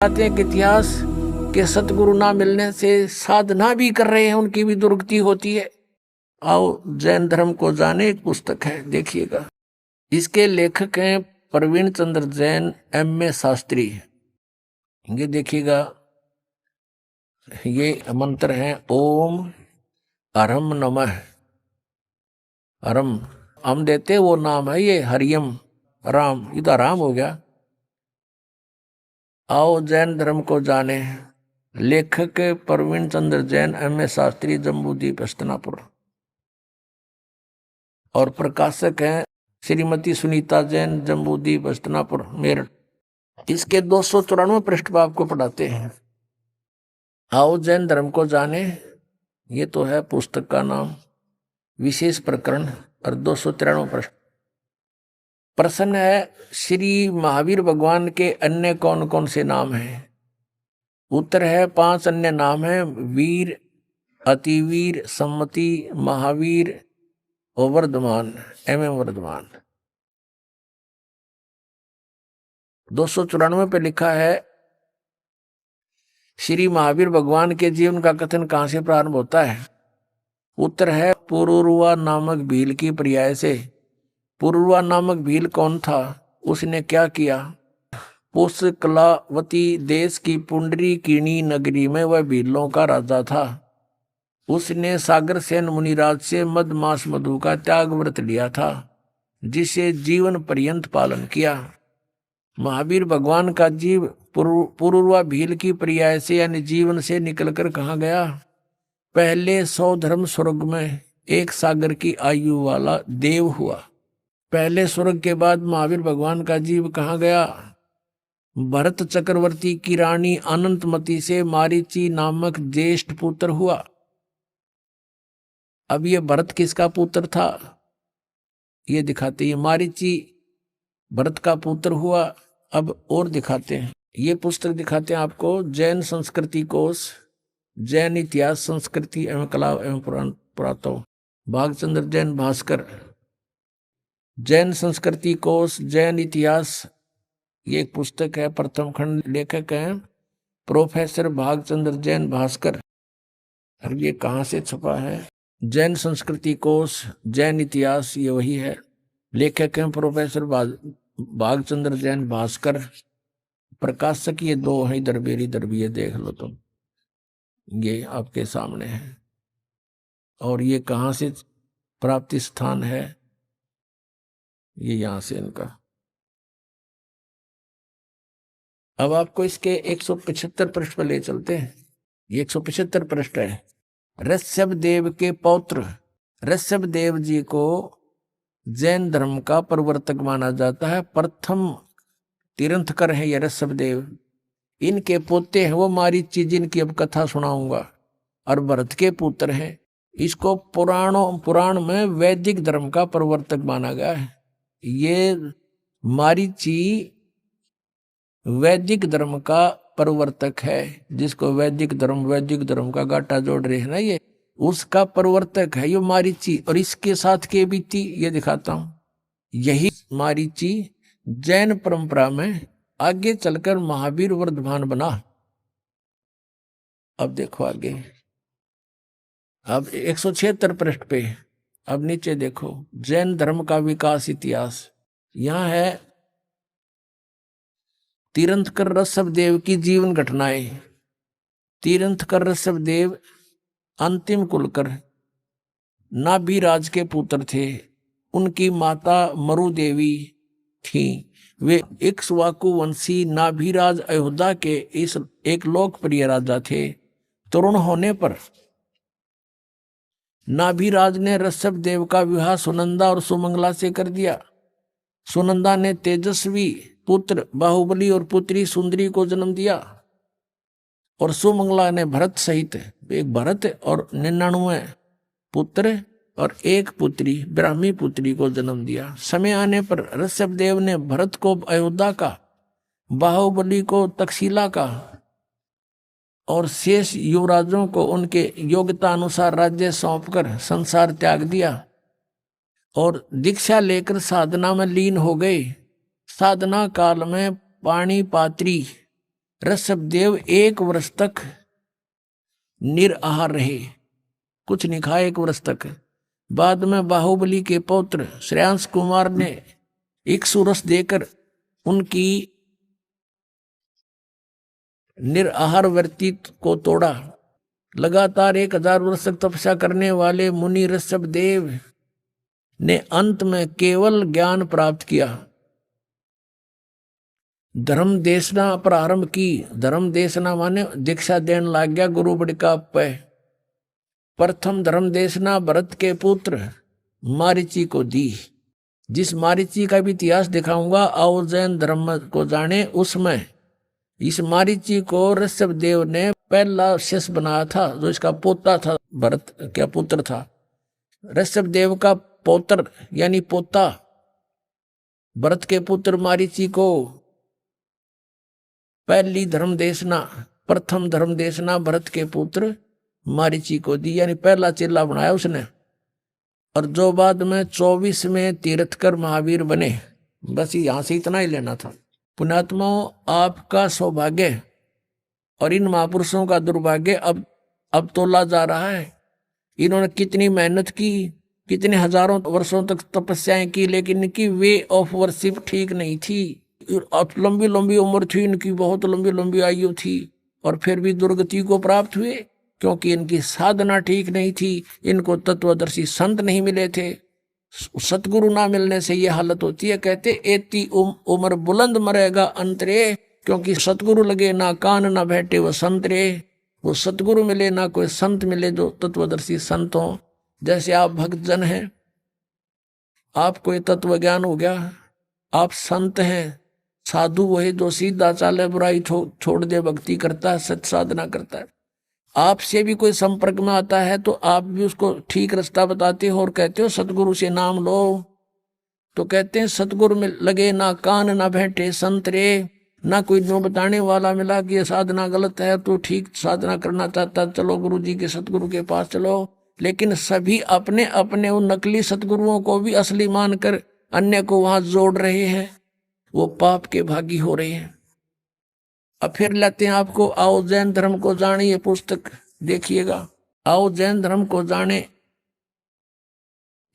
आते हैं कि इतिहास के सतगुरु ना मिलने से साधना भी कर रहे हैं उनकी भी दुर्गति होती है। आओ जैन धर्म को जाने, एक पुस्तक है, देखिएगा। इसके लेखक हैं प्रवीण चंद्र जैन, M.A. शास्त्री। ये देखिएगा, ये मंत्र है ओम अरम नमः। अरम हम देते वो नाम है, ये हरियम राम, इधर राम हो गया। आओ जैन धर्म को जाने, लेखक प्रवीण चंद्र जैन, M.A. शास्त्री, जम्बूद्वीप हस्तिनापुर। और प्रकाशक हैं श्रीमती सुनीता जैन, जम्बूद्वीप हस्तिनापुर, मेरठ। इसके 294 पृष्ठ पर आपको पढ़ाते हैं। आओ जैन धर्म को जाने, ये तो है पुस्तक का नाम, विशेष प्रकरण। और 293 पृष्ठ प्रश्न है, श्री महावीर भगवान के अन्य कौन कौन से नाम हैं? उत्तर है 5 अन्य नाम हैं, वीर, अतिवीर, सम्मति, महावीर और वर्धमान, वर्धमान। 294 पे लिखा है, श्री महावीर भगवान के जीवन का कथन कहां से प्रारंभ होता है? उत्तर है पुरुरवा नामक भील की पर्याय से। पुरुरवा नामक भील कौन था? उसने क्या किया? पुष्कलावती देश की पुंडरीकिणी नगरी में वह भीलों का राजा था। उसने सागर सेन मुनिराज से मदमास मधु का त्याग व्रत लिया था, जिसे जीवन पर्यंत पालन किया। महावीर भगवान का जीव पुरुरवा भील की पर्याय से यानी जीवन से निकलकर कहाँ गया? पहले 100 धर्म स्वर्ग में एक सागर की आयु वाला देव हुआ। पहले स्वर्ग के बाद महावीर भगवान का जीव कहाँ गया? भरत चक्रवर्ती की रानी अनंतमती से मारीची नामक ज्येष्ठ पुत्र हुआ। अब ये भरत किसका पुत्र था? ये दिखाते हैं, मारीची भरत का पुत्र हुआ। अब और दिखाते हैं, ये पुस्तक दिखाते हैं आपको, जैन संस्कृति कोश, जैन इतिहास, संस्कृति एवं कला एवं पुरातत्व, भागचंद्र जैन भास्कर। जैन संस्कृति कोश, जैन इतिहास, ये एक पुस्तक है, प्रथम खंड, लेखक हैं प्रोफेसर भागचंद्र जैन भास्कर। और ये कहाँ से छपा है? जैन संस्कृति कोश, जैन इतिहास, ये वही है, लेखक हैं प्रोफेसर भागचंद्र जैन भास्कर। प्रकाशक ये 2 हैं, इधर भी ये देख लो तुम, ये आपके सामने है। और ये कहाँ से प्राप्ति स्थान है? ये यहां से इनका। अब आपको इसके 175 पृष्ठ पर ले चलते हैं। ये 175 पृष्ठ है। ऋषभ देव के पौत्र ऋषभ देव जी को जैन धर्म का प्रवर्तक माना जाता है। प्रथम तीर्थंकर है ये ऋषभ देव। इनके पोते हैं वो मारीची, जिनकी अब कथा सुनाऊंगा, और भरत के पुत्र हैं। इसको पुराण में वैदिक धर्म का प्रवर्तक माना गया है। ये मारीची वैदिक धर्म का प्रवर्तक है, जिसको वैदिक धर्म का गाटा जोड़ रहे हैं ना, ये उसका प्रवर्तक है ये मारीची। और इसके साथ के बीती ये दिखाता हूं, यही मारीची जैन परंपरा में आगे चलकर महावीर वर्धमान बना। अब देखो आगे, अब 176 पृष्ठ पे, अब नीचे देखो, जैन धर्म का विकास इतिहास। यहां है तीर्थंकर ऋषभ देव की जीवन घटनाएं। तीर्थंकर ऋषभ देव अंतिम कुलकर नाभिराज के पुत्र थे। उनकी माता मरु देवी थी। वे इक्ष्वाकु वंशी नाभिराज अयोध्या के इस एक लोकप्रिय राजा थे। तरुण होने पर नाभिराज ने ऋषभ देव का विवाह सुनंदा और सुमंगला से कर दिया। सुनंदा ने तेजस्वी पुत्र बाहुबली और पुत्री सुंदरी को जन्म दिया, और सुमंगला ने भरत सहित एक भरत और 99 पुत्र और एक पुत्री ब्राह्मी पुत्री को जन्म दिया। समय आने पर ऋषभ देव ने भरत को अयोध्या का, बाहुबली को तक्षशिला का और शेष युवराजों को उनके योग्यता अनुसार राज्य सौंपकर संसार त्याग दिया और दीक्षा लेकर साधना में लीन हो गए। साधना काल में पाणिपात्री ऋषभदेव 1 वर्ष तक निराहार रहे, कुछ नहीं खाए 1 वर्ष तक। बाद में बाहुबली के पौत्र श्रेयांश कुमार ने इक्षुरस देकर उनकी निराहार वृत्ति को तोड़ा। लगातार 1000 वर्ष तक तपस्या करने वाले मुनि ऋषभदेव ने अंत में केवल ज्ञान प्राप्त किया। धर्म देशना प्रारंभ की। धर्म देशना माने दीक्षा देने लग गया गुरु बड़का पे। प्रथम धर्म देशना भरत के पुत्र मारीची को दी। जिस मारीची का भी इतिहास दिखाऊंगा आओ जैन धर्म को जाने। उसमें इस मारीची को ऋषभदेव ने पहला शिष्य बनाया था, जो इसका पोता था, भरत क्या पुत्र था। ऋषभदेव का पौत्र यानी पोता भरत के पुत्र मारीची को पहली धर्म देशना, प्रथम धर्म देशना भरत के पुत्र मारीची को दी, यानी पहला चेला बनाया उसने। और जो बाद में 24 में तीर्थकर महावीर बने। बस यहां से इतना ही लेना था। पुण्यात्माओं, आपका सौभाग्य और इन महापुरुषों का दुर्भाग्य अब तोला जा रहा है। इन्होंने कितनी मेहनत की, कितने हजारों वर्षों तक तपस्याएं की, लेकिन इनकी वे ऑफ वर्शिप ठीक नहीं थी। लंबी लंबी उम्र थी इनकी, बहुत लंबी लंबी आयु थी, और फिर भी दुर्गति को प्राप्त हुए, क्योंकि इनकी साधना ठीक नहीं थी। इनको तत्वदर्शी संत नहीं मिले थे। सतगुरु ना मिलने से ये हालत होती है। कहते एती उम्र बुलंद मरेगा अंतरे, क्योंकि सतगुरु लगे ना कान ना बैठे वो संतरे। वो सतगुरु मिले ना कोई संत मिले जो तत्वदर्शी संत हो। जैसे आप भक्त जन हैं, आपको ये तत्व ज्ञान हो गया, आप संत हैं। साधु वही जो सीधा चाले, बुराई छोड़ दे, भक्ति करता है, सत्य साधना करता है। आपसे भी कोई संपर्क में आता है तो आप भी उसको ठीक रास्ता बताते हो और कहते हो सतगुरु से नाम लो। तो कहते हैं सतगुरु में लगे ना कान ना बैठे संतरे। ना कोई नो बताने वाला मिला कि ये साधना गलत है, तो ठीक साधना करना चाहता चलो गुरु जी के सतगुरु के पास चलो। लेकिन सभी अपने अपने उन नकली सतगुरुओं को भी असली मानकर अन्य को वहां जोड़ रहे हैं। वो पाप के भागी हो रहे हैं। अब फिर लेते हैं आपको आओ जैन धर्म को जाने, ये पुस्तक देखिएगा। आओ जैन धर्म को जाने,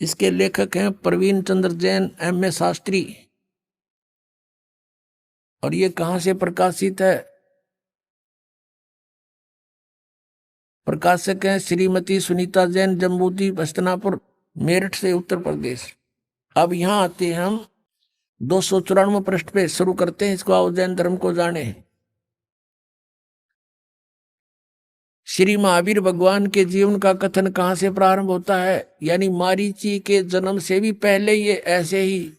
इसके लेखक हैं प्रवीण चंद्र जैन, M.A. शास्त्री। और ये कहां से प्रकाशित है? प्रकाशक हैं श्रीमती सुनीता जैन, जम्बूती, हस्तिनापुर, मेरठ से, उत्तर प्रदेश। अब यहां आते हैं हम 294 पृष्ठ पे शुरू करते हैं इसको। आओ जैन धर्म को जाने। श्री महावीर भगवान के जीवन का कथन कहां से प्रारंभ होता है? यानी मारीची के जन्म से भी पहले ये ऐसे ही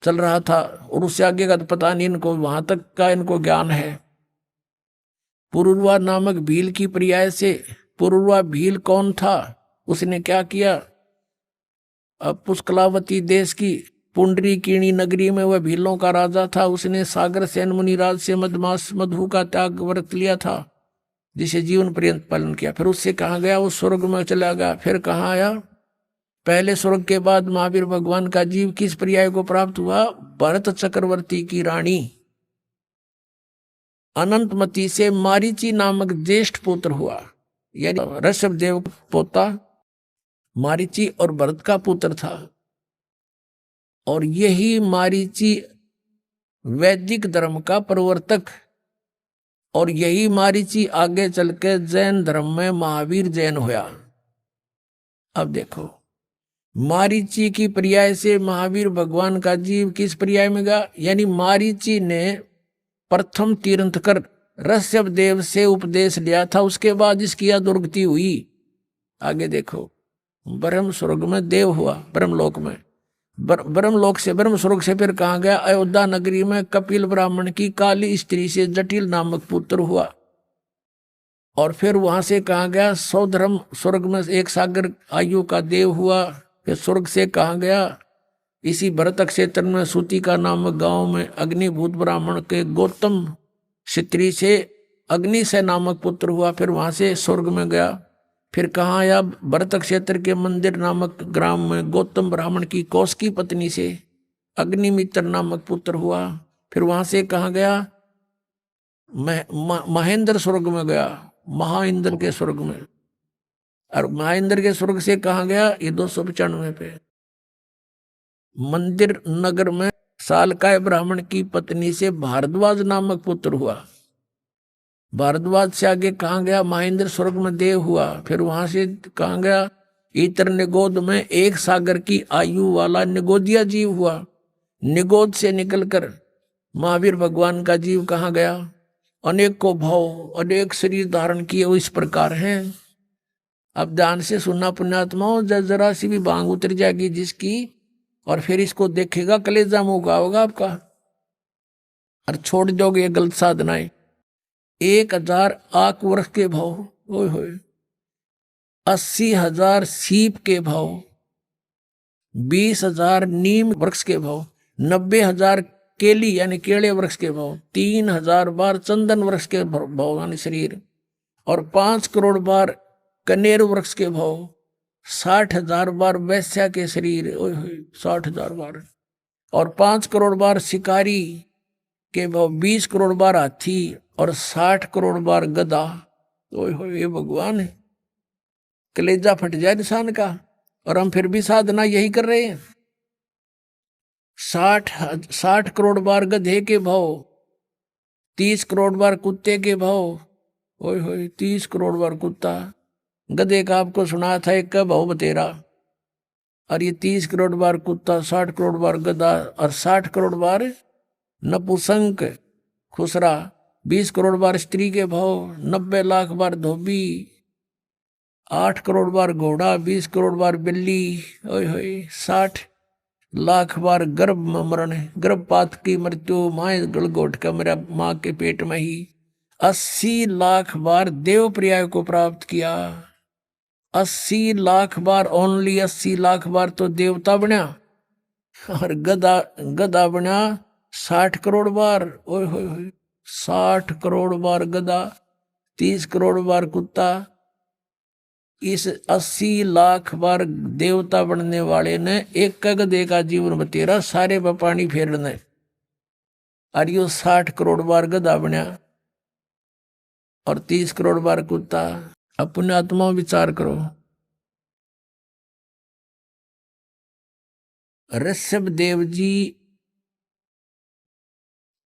चल रहा था, और उससे आगे का तो पता नहीं इनको, वहां तक का इनको ज्ञान है। पुरुरवा नामक भील की पर्याय से, पुरुरवा भील कौन था? उसने क्या किया? अब पुष्कलावती देश की पुंडरीकीणी नगरी में वह भीलों का राजा था। उसने सागर सेन मुनिराज से मधमास मधु का त्याग व्रत लिया था, जिसे जीवन पर्यंत पालन किया। फिर उससे कहा गया वो स्वर्ग में चला गया। फिर कहाँ आया? पहले स्वर्ग के बाद महावीर भगवान का जीव किस पर्याय को प्राप्त हुआ? भरत चक्रवर्ती की रानी अनंतमती से मारीची नामक ज्येष्ठ पुत्र हुआ। यानी ऋषभदेव पोता मारीची और भरत का पुत्र था। और यही मारीची वैदिक धर्म का प्रवर्तक, और यही मारीची आगे चल के जैन धर्म में महावीर जैन हुआ। अब देखो, मारीची की पर्याय से महावीर भगवान का जीव किस पर्याय में गया? यानी मारीची ने प्रथम तीर्थंकर ऋषभदेव से उपदेश लिया था, उसके बाद इसकी दुर्गति हुई। आगे देखो, ब्रह्म स्वर्ग में देव हुआ, ब्रह्मलोक में। ब्रह्मलोक से ब्रह्म स्वर्ग से फिर कहा गया? अयोध्या नगरी में कपिल ब्राह्मण की काली स्त्री से जटिल नामक पुत्र हुआ। और फिर वहां से कहा गया सौधर्म स्वर्ग में एक सागर आयु का देव हुआ। फिर स्वर्ग से कहा गया इसी भरत क्षेत्र में सूतिका नामक गांव में अग्निभूत ब्राह्मण के गौतम स्त्री से अग्निशय नामक पुत्र हुआ। फिर वहां से स्वर्ग में गया। फिर कहाँ आया? भरत क्षेत्र के मंदिर नामक ग्राम में गौतम ब्राह्मण की कौशिकी पत्नी से अग्निमित्र नामक पुत्र हुआ। फिर वहां से कहाँ गया? महेंद्र स्वर्ग में गया, महाइंद्र के स्वर्ग में। और महाइंद्र के स्वर्ग से कहाँ गया? ये 295 पे। मंदिर नगर में सालकाय ब्राह्मण की पत्नी से भारद्वाज नामक पुत्र हुआ। भारद्वाज से आगे कहाँ गया? महेंद्र स्वर्ग में देव हुआ। फिर वहां से कहाँ गया? इतर निगोद में एक सागर की आयु वाला निगोदिया जीव हुआ। निगोद से निकलकर महावीर भगवान का जीव कहाँ गया? अनेक को भाव अनेक शरीर धारण किए वो इस प्रकार हैं। अब ध्यान से सुनना पुण्यात्माओं, जरा सी भी बांग उतर जाएगी जिसकी, और फिर इसको देखेगा कलेजा मुंह का होगा आपका, और छोड़ दोगे ये गलत साधनाएं। 1000 आक वृक्ष के भाव, ओए होए, 80,000 सीप के भाव, 20,000 नीम वृक्ष के भाव, 90,000 केली यानी केले वृक्ष के भाव, 3,000 बार चंदन वृक्ष के भाव यानी शरीर, और 5 करोड़ बार कनेर वृक्ष के भाव, 60,000 बार वैश्या के शरीर, ओए होए 60,000 बार, और 5 करोड़ बार शिकारी के भाव, 20 करोड़ बार हाथी, और 60 करोड़ बार गधा। ओए होए ये भगवान है, कलेजा फट जाए इंसान का। और हम फिर भी साधना यही कर रहे हैं। 60 करोड़ बार गधे के भाव, 30 करोड़ बार कुत्ते के भाव, ओए होए 30 करोड़ बार कुत्ता। गधे का आपको सुना था एक का भाव बतेरा, और ये 30 करोड़ बार कुत्ता, 60 करोड़ बार गधा, और 60 करोड़ बार नपुसंक खुसरा, 20 करोड़ बार स्त्री के भाव, 90 लाख बार धोबी, 8 करोड़ बार घोड़ा, 20 करोड़ बार बिल्ली, ओए होए 60 लाख बार गर्भ में मरण, गर्भपात की मृत्यु, माए गलगोट का मेरा माँ के पेट में ही। 80 लाख बार देव पर्याय को प्राप्त किया। 80 लाख बार, ओनली 80 लाख बार तो देवता बना, और गधा बना 60 करोड़ बार, ओए होए होए 60 करोड़ बार गधा, 30 करोड़ बार कुत्ता। इस 80 लाख बार देवता बनने वाले ने एक गधे का जीवन बतेरा सारे पर पानी फेरने, और यो 60 करोड़ बार गधा बना और 30 करोड़ बार कुत्ता। अपने आत्मा विचार करो। ऋषभ देव जी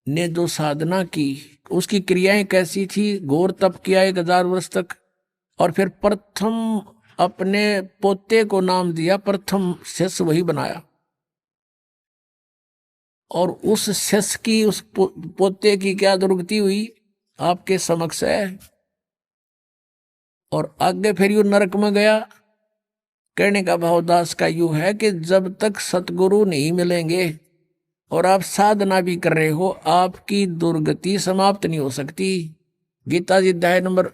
ने जो साधना की उसकी क्रियाएं कैसी थी? घोर तप किया 1000 वर्ष तक, और फिर प्रथम अपने पोते को नाम दिया, प्रथम शिष्य वही बनाया, और उस शिष्य की उस पोते की क्या दुर्गति हुई आपके समक्ष है। और आगे फिर यू नरक में गया। कहने का भावदास का यू है कि जब तक सतगुरु नहीं मिलेंगे और आप साधना भी कर रहे हो, आपकी दुर्गति समाप्त नहीं हो सकती। गीता जी अध्याय नंबर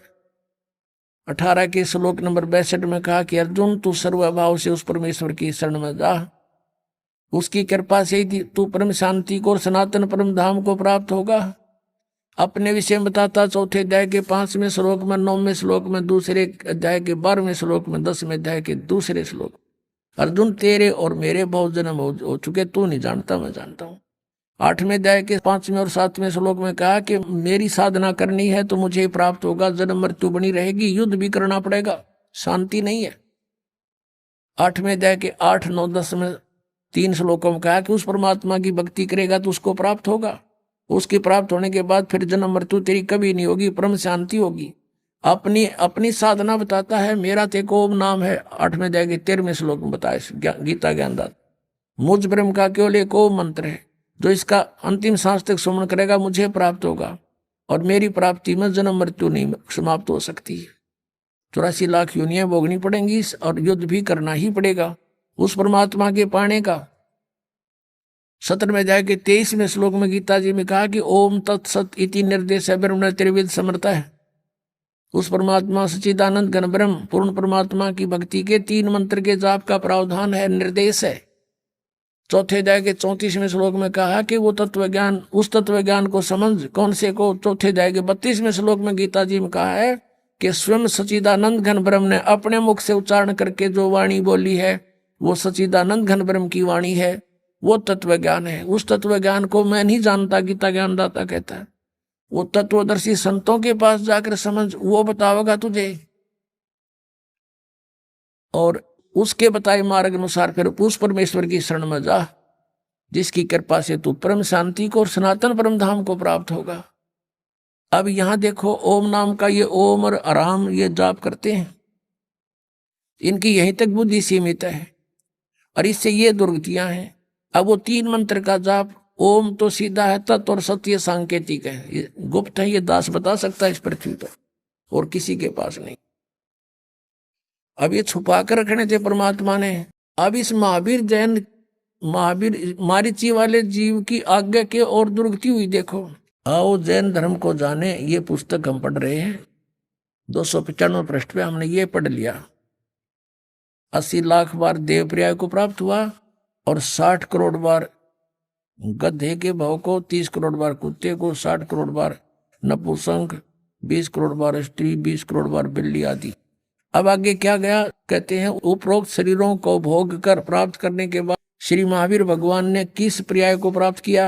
18 के श्लोक नंबर 62 में कहा कि अर्जुन तू सर्वभाव से उस परमेश्वर की शरण में जा, उसकी कृपा से ही तू परम शांति को और सनातन परम धाम को प्राप्त होगा। अपने विषय में बताता 4थे अध्याय के 5वें श्लोक में, 9वें श्लोक में, दूसरे अध्याय के 12वें श्लोक में, 10वें अध्याय के दूसरे श्लोक, अर्जुन तेरे और मेरे बहुत जन्म हो चुके, तू नहीं जानता मैं जानता हूँ। 8वें अध्याय के 5वें और 7वें श्लोक में कहा कि मेरी साधना करनी है तो मुझे प्राप्त होगा, जन्म मृत्यु बनी रहेगी, युद्ध भी करना पड़ेगा, शांति नहीं है। 8वें अध्याय के 8, 9, 10 में 3 श्लोकों में कहा कि उस परमात्मा की भक्ति करेगा तो उसको प्राप्त होगा, उसके प्राप्त होने के बाद फिर जन्म मृत्यु तेरी कभी नहीं होगी, परम शांति होगी। अपनी साधना बताता है, मेरा तेको ओम नाम है। 8वें अध्याय के 13वें श्लोक में बताया गीता ज्ञानदाता, मुझ ब्रह्म का केवल एक ओम मंत्र है, जो इसका अंतिम सांस तक सुमन करेगा मुझे प्राप्त होगा, और मेरी प्राप्ति में जन्म मृत्यु नहीं समाप्त हो सकती। 84 लाख योनियां भोगनी पड़ेंगी और युद्ध भी करना ही पड़ेगा उस परमात्मा के पाने का। 17वें अध्याय के 23वें श्लोक में गीता जी में कहा कि ओम तत्सत इति निर्देश ब्रह्म त्रिविध समर्थ है। उस परमात्मा सच्चिदानंद घन ब्रह्म पूर्ण परमात्मा की भक्ति के 3 मंत्र के जाप का प्रावधान है, निर्देश है। 4थे अध्याय के 34वें श्लोक में कहा कि वो तत्व ज्ञान, उस तत्व ज्ञान को समझ, कौन से को? 4थे अध्याय के 32वें श्लोक में गीता जी में कहा है कि स्वयं सच्चिदानंद घन ब्रह्म ने अपने मुख से उच्चारण करके जो वाणी बोली है वो सच्चिदानंद घन ब्रह्म की वाणी है, वो तत्व ज्ञान है। उस तत्व ज्ञान को मैं नहीं जानता, गीता ज्ञानदाता कहता है। वो तत्वदर्शी संतों के पास जाकर समझ, वो बतावेगा तुझे, और उसके बताए मार्ग अनुसार फिर उस परमेश्वर की शरण में जा, जिसकी कृपा से तू परम शांति को और सनातन परम धाम को प्राप्त होगा। अब यहां देखो, ओम नाम का ये ओम और आराम ये जाप करते हैं, इनकी यहीं तक बुद्धि सीमित है और इससे ये दुर्गतियां हैं। अब वो 3 मंत्र का जाप, ओम तो सीधा है, तत् और सत्य सांकेतिक है, ये गुप्त है, ये दास बता सकता है इस पृथ्वी पर, और किसी के पास नहीं। अब ये छुपा कर रखने थे परमात्मा ने। अब इस महावीर मारीची वाले जीव की आज्ञा के और दुर्गति हुई देखो। आओ जैन धर्म को जाने, ये पुस्तक हम पढ़ रहे हैं, 295 पृष्ठ पे हमने ये पढ़ लिया। 80 लाख बार देव पर्याय को प्राप्त हुआ और 60 करोड़ बार गधे के भाव को, 30 करोड़ बार कुत्ते को, 60 करोड़ बार नपुंसक, 20 करोड़ बार स्त्री, 20 करोड़ बार बिल्ली आदि। अब आगे क्या गया, कहते हैं उपरोक्त शरीरों को भोग कर प्राप्त करने के बाद श्री महावीर भगवान ने किस पर्याय को प्राप्त किया?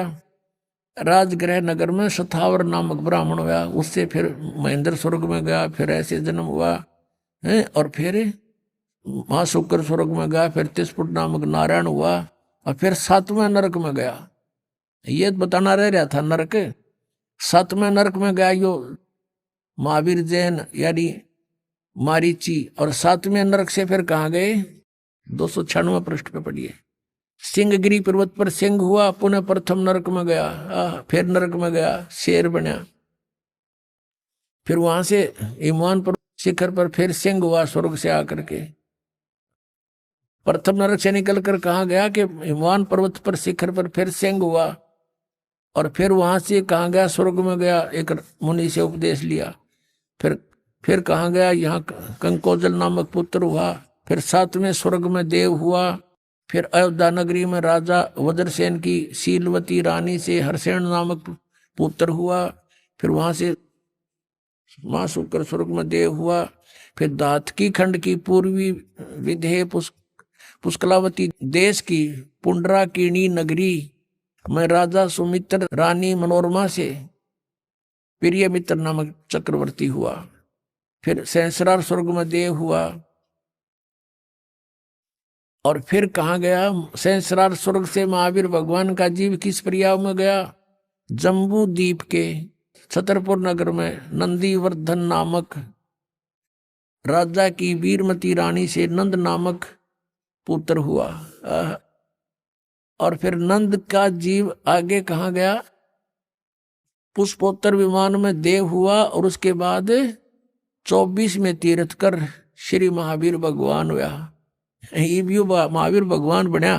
राजगृह नगर में सथावर नामक ब्राह्मण हुआ, उससे फिर महेंद्र स्वर्ग में गया, फिर ऐसे जन्म हुआ है, और फिर महाशुक्र स्वर्ग में गया, फिर तिस्पुट नामक नारायण हुआ, और फिर 7वें नरक में गया। ये बताना रह रहा था नरक, 7वें नरक में गया यो महावीर जैन यानी मारीची, और 7वें नरक से फिर कहाँ गए? 296 पृष्ठ पे पढ़िए। सिंहगिरी पर्वत पर सिंह हुआ, पुनः प्रथम नरक में गया, फिर नरक में गया, शेर बना, फिर वहां से हिमवान पर्वत शिखर पर फिर सिंह हुआ स्वर्ग से आकर के। प्रथम नरक से निकलकर कहाँ गया कि हिमवान पर्वत पर शिखर पर फिर सिंह हुआ, और फिर वहां से कहाँ गया? स्वर्ग में गया, एक मुनि से उपदेश लिया। फिर कहाँ गया? यहाँ कंकोजल नामक पुत्र हुआ, फिर 7वें स्वर्ग में देव हुआ, फिर अयोध्या नगरी में राजा वज्रसेन की शीलवती रानी से हरसेन नामक पुत्र हुआ, फिर वहां से महाशुक्र स्वर्ग में देव हुआ, फिर दातकी खंड की पूर्वी विधेय पुष्कलावती देश की पुंडराकिणी नगरी में राजा सुमित्र रानी मनोरमा से प्रिय मित्र नामक चक्रवर्ती हुआ, फिर सहस्रार स्वर्ग में देव हुआ, और फिर कहाँ गया? सहस्रार स्वर्ग से महावीर भगवान का जीव किस पर्याय में गया? जम्बू द्वीप के छतरपुर नगर में नंदीवर्धन नामक राजा की वीरमती रानी से नंद नामक पुत्र हुआ, और फिर नंद का जीव आगे कहाँ गया? पुष्पोत्तर विमान में देव हुआ, और उसके बाद 24 में तीर्थ कर श्री महावीर भगवान हुआ। ये भी महावीर भगवान बना।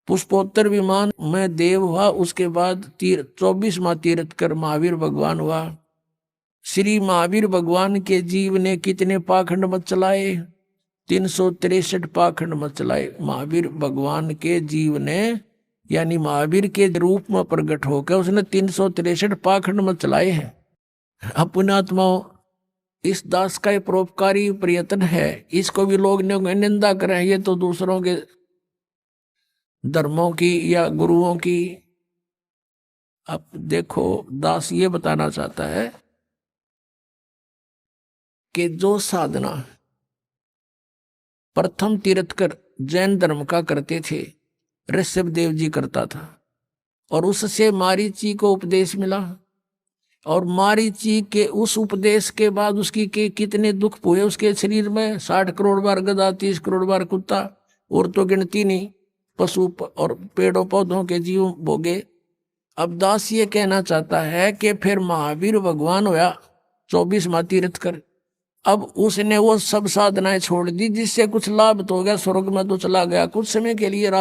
पुष्पोत्तर विमान में देव हुआ, उसके बाद 24वां तीर्थ कर महावीर भगवान हुआ। श्री महावीर भगवान के जीव ने कितने पाखंड मत चलाए? 363 पाखंड मत चलाए। महावीर भगवान के जीव ने यानी महावीर के रूप में प्रकट होकर उसने 363 पाखंड मत चलाए हैं। अपने आत्माओं, इस दास का ये परोपकारी प्रयत्न है, इसको भी लोग निंदा करें, ये तो दूसरों के धर्मों की या गुरुओं की। अब देखो, दास ये बताना चाहता है कि जो साधना प्रथम तीर्थकर जैन धर्म का करते थे, ऋषभ देव जी करता था, और उससे मारीची को उपदेश मिला, और मारीची के उस उपदेश के बाद उसकी के कितने दुख हुए उसके शरीर में। 60 करोड़ बार गधा, 30 करोड़ बार कुत्ता, और तो गिनती नहीं, पशु और पेड़ों पौधों के जीव भोगे। अब दास ये कहना चाहता है कि फिर महावीर भगवान हुआ 24वां तीर्थ कर। अब उसने वो सब साधनाएं छोड़ दी जिससे कुछ लाभ तो हो गया, स्वर्ग में तो चला गया कुछ समय के लिए।